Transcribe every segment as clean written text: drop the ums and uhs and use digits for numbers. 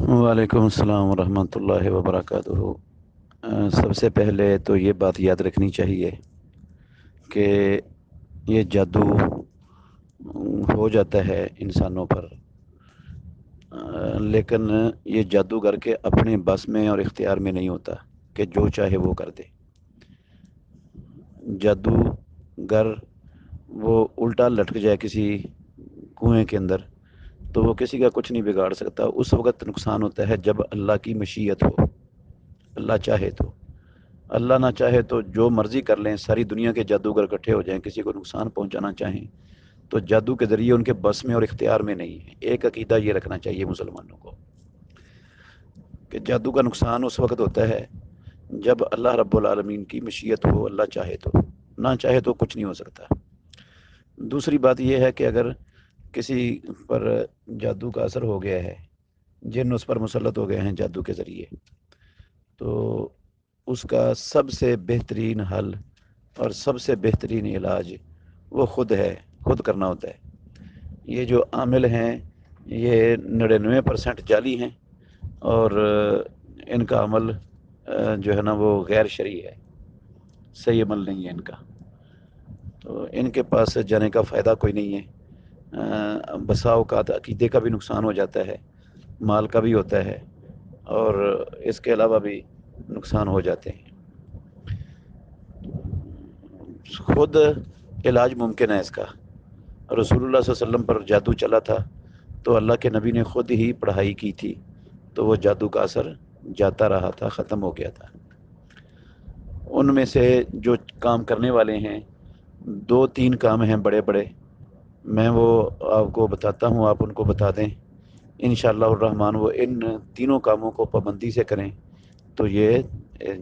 وعلیکم السلام ورحمۃ اللہ وبرکاتہ۔ سب سے پہلے تو یہ بات یاد رکھنی چاہیے کہ یہ جادو ہو جاتا ہے انسانوں پر، لیکن یہ جادوگر کے اپنے بس میں اور اختیار میں نہیں ہوتا کہ جو چاہے وہ کر دے۔ جادوگر وہ الٹا لٹک جائے کسی کنویں کے اندر تو وہ کسی کا کچھ نہیں بگاڑ سکتا۔ اس وقت نقصان ہوتا ہے جب اللہ کی مشیت ہو، اللہ چاہے تو۔ اللہ نہ چاہے تو جو مرضی کر لیں، ساری دنیا کے جادوگر اکٹھے ہو جائیں، کسی کو نقصان پہنچانا چاہیں تو جادو کے ذریعے ان کے بس میں اور اختیار میں نہیں ہے۔ ایک عقیدہ یہ رکھنا چاہیے مسلمانوں کو کہ جادو کا نقصان اس وقت ہوتا ہے جب اللہ رب العالمین کی مشیت ہو، اللہ چاہے تو، نہ چاہے تو کچھ نہیں ہو سکتا۔ دوسری بات یہ ہے کہ اگر کسی پر جادو کا اثر ہو گیا ہے، جن اس پر مسلط ہو گئے ہیں جادو کے ذریعے، تو اس کا سب سے بہترین حل اور سب سے بہترین علاج وہ خود ہے، خود کرنا ہوتا ہے۔ یہ جو عامل ہیں یہ 99% جعلی ہیں، اور ان کا عمل جو ہے نا وہ غیر شرعی ہے، صحیح عمل نہیں ہے ان کا، تو ان کے پاس جانے کا فائدہ کوئی نہیں ہے۔ بسا اوقات عقیدے کا بھی نقصان ہو جاتا ہے، مال کا بھی ہوتا ہے، اور اس کے علاوہ بھی نقصان ہو جاتے ہیں۔ خود علاج ممکن ہے اس کا۔ رسول اللہ صلی اللہ علیہ وسلم پر جادو چلا تھا تو اللہ کے نبی نے خود ہی پڑھائی کی تھی، تو وہ جادو کا اثر جاتا رہا تھا، ختم ہو گیا تھا۔ ان میں سے جو کام کرنے والے ہیں، 2-3 کام ہیں بڑے بڑے، میں وہ آپ کو بتاتا ہوں، آپ ان کو بتا دیں انشاءاللہ الرحمن۔ وہ ان تینوں کاموں کو پابندی سے کریں تو یہ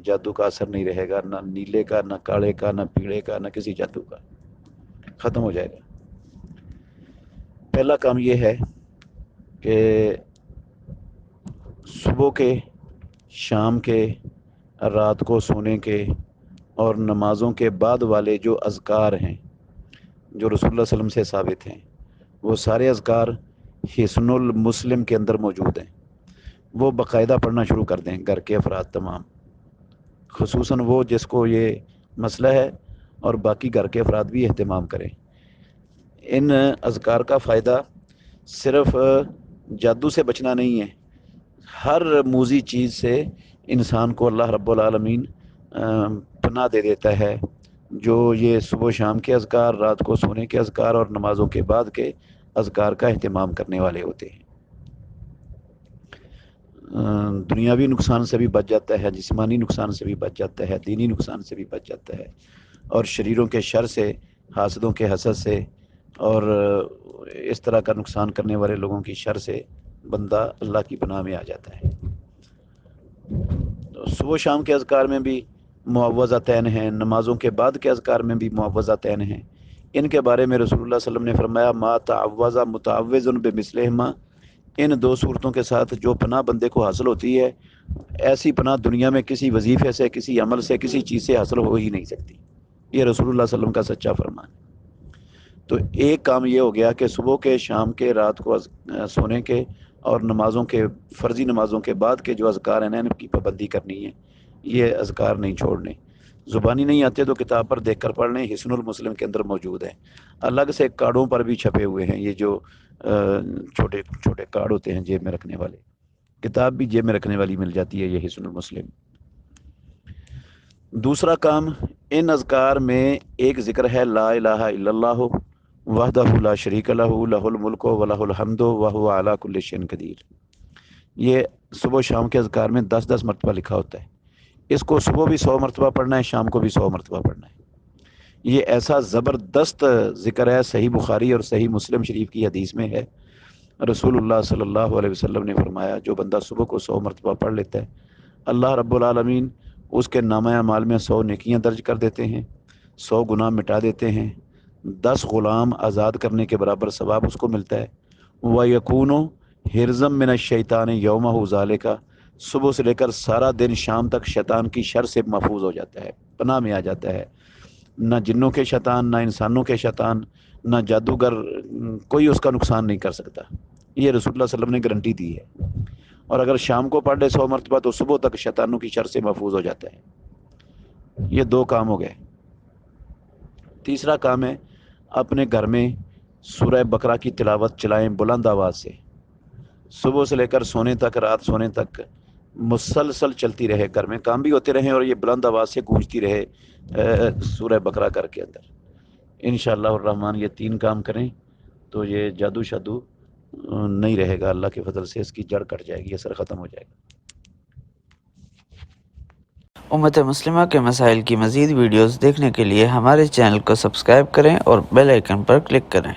جادو کا اثر نہیں رہے گا، نہ نیلے کا، نہ کالے کا، نہ پیڑے کا، نہ کسی جادو کا، ختم ہو جائے گا۔ پہلا کام یہ ہے کہ صبح کے، شام کے، رات کو سونے کے اور نمازوں کے بعد والے جو اذکار ہیں جو رسول اللہ صلی اللہ علیہ وسلم سے ثابت ہیں، وہ سارے اذکار حصن المسلم کے اندر موجود ہیں۔ وہ باقاعدہ پڑھنا شروع کر دیں گھر کے افراد تمام، خصوصاً وہ جس کو یہ مسئلہ ہے، اور باقی گھر کے افراد بھی اہتمام کریں۔ ان اذکار کا فائدہ صرف جادو سے بچنا نہیں ہے، ہر موذی چیز سے انسان کو اللہ رب العالمین پناہ دے دیتا ہے۔ جو یہ صبح و شام کے اذکار، رات کو سونے کے اذکار اور نمازوں کے بعد کے اذکار کا اہتمام کرنے والے ہوتے ہیں، دنیاوی نقصان سے بھی بچ جاتا ہے، جسمانی نقصان سے بھی بچ جاتا ہے، دینی نقصان سے بھی بچ جاتا ہے، اور شریروں کے شر سے، حاسدوں کے حسد سے، اور اس طرح کا نقصان کرنے والے لوگوں کی شر سے بندہ اللہ کی پناہ میں آ جاتا ہے۔ تو صبح و شام کے اذکار میں بھی معوذتین ہیں، نمازوں کے بعد کے اذکار میں بھی معوذتین ہیں۔ ان کے بارے میں رسول اللہ صلی اللہ علیہ وسلم نے فرمایا ما تعوذ متعوذ بمثلہما، ان 2 صورتوں کے ساتھ جو پناہ بندے کو حاصل ہوتی ہے، ایسی پناہ دنیا میں کسی وظیفے سے، کسی عمل سے، کسی چیز سے حاصل ہو ہی نہیں سکتی۔ یہ رسول اللہ صلی اللہ علیہ وسلم کا سچا فرمان ہے۔ تو ایک کام یہ ہو گیا کہ صبح کے، شام کے، رات کو سونے کے اور نمازوں کے، فرضی نمازوں کے بعد کے جو اذکار ہیں نا، ان کی پابندی کرنی ہے۔ یہ اذکار نہیں چھوڑنے، زبانی نہیں آتے تو کتاب پر دیکھ کر پڑھ لیں، حصن المسلم کے اندر موجود ہے۔ الگ سے کارڈوں پر بھی چھپے ہوئے ہیں، یہ جو چھوٹے چھوٹے کارڈ ہوتے ہیں جیب میں رکھنے والے، کتاب بھی جیب میں رکھنے والی مل جاتی ہے، یہ حصن المسلم۔ دوسرا کام، ان اذکار میں ایک ذکر ہے لا الہ الا اللہ وحدہ لا شریک لہ لہ الملک ولہ الحمد وہو علی کل شیء قدیر۔ یہ صبح و شام کے اذکار میں 10 مرتبہ لکھا ہوتا ہے۔ اس کو صبح بھی 100 مرتبہ پڑھنا ہے، شام کو بھی 100 مرتبہ پڑھنا ہے۔ یہ ایسا زبردست ذکر ہے، صحیح بخاری اور صحیح مسلم شریف کی حدیث میں ہے، رسول اللہ صلی اللہ علیہ وسلم نے فرمایا جو بندہ صبح کو 100 مرتبہ پڑھ لیتا ہے، اللہ رب العالمین اس کے نامہ اعمال میں 100 نیکیاں درج کر دیتے ہیں، 100 گناہ مٹا دیتے ہیں، 10 غلام آزاد کرنے کے برابر ثواب اس کو ملتا ہے۔ وَيَكُونُ حِرْزًا مِّنَ الشَّيْطَانِ يَوْمَهُ ذَلِكَ، صبح سے لے کر سارا دن شام تک شیطان کی شر سے محفوظ ہو جاتا ہے، پناہ میں آ جاتا ہے۔ نہ جنوں کے شیطان، نہ انسانوں کے شیطان، نہ جادوگر، کوئی اس کا نقصان نہیں کر سکتا۔ یہ رسول اللہ صلی اللہ علیہ وسلم نے گارنٹی دی ہے۔ اور اگر شام کو پڑھ لے 100 مرتبہ تو صبح تک شیطانوں کی شر سے محفوظ ہو جاتا ہے۔ یہ 2 کام ہو گئے۔ تیسرا کام ہے اپنے گھر میں سورہ بقرہ کی تلاوت چلائیں بلند آواز سے، صبح سے لے کر سونے تک، رات سونے تک مسلسل چلتی رہے، گھر میں کام بھی ہوتے رہیں اور یہ بلند آواز سے گونجتی رہے سورہ بقرہ گھر کے اندر۔ انشاءاللہ الرحمن یہ 3 کام کریں تو یہ جادو شادو نہیں رہے گا، اللہ کے فضل سے اس کی جڑ کٹ جائے گی، اثر ختم ہو جائے گا۔ امت مسلمہ کے مسائل کی مزید ویڈیوز دیکھنے کے لیے ہمارے چینل کو سبسکرائب کریں اور بیل آئیکن پر کلک کریں۔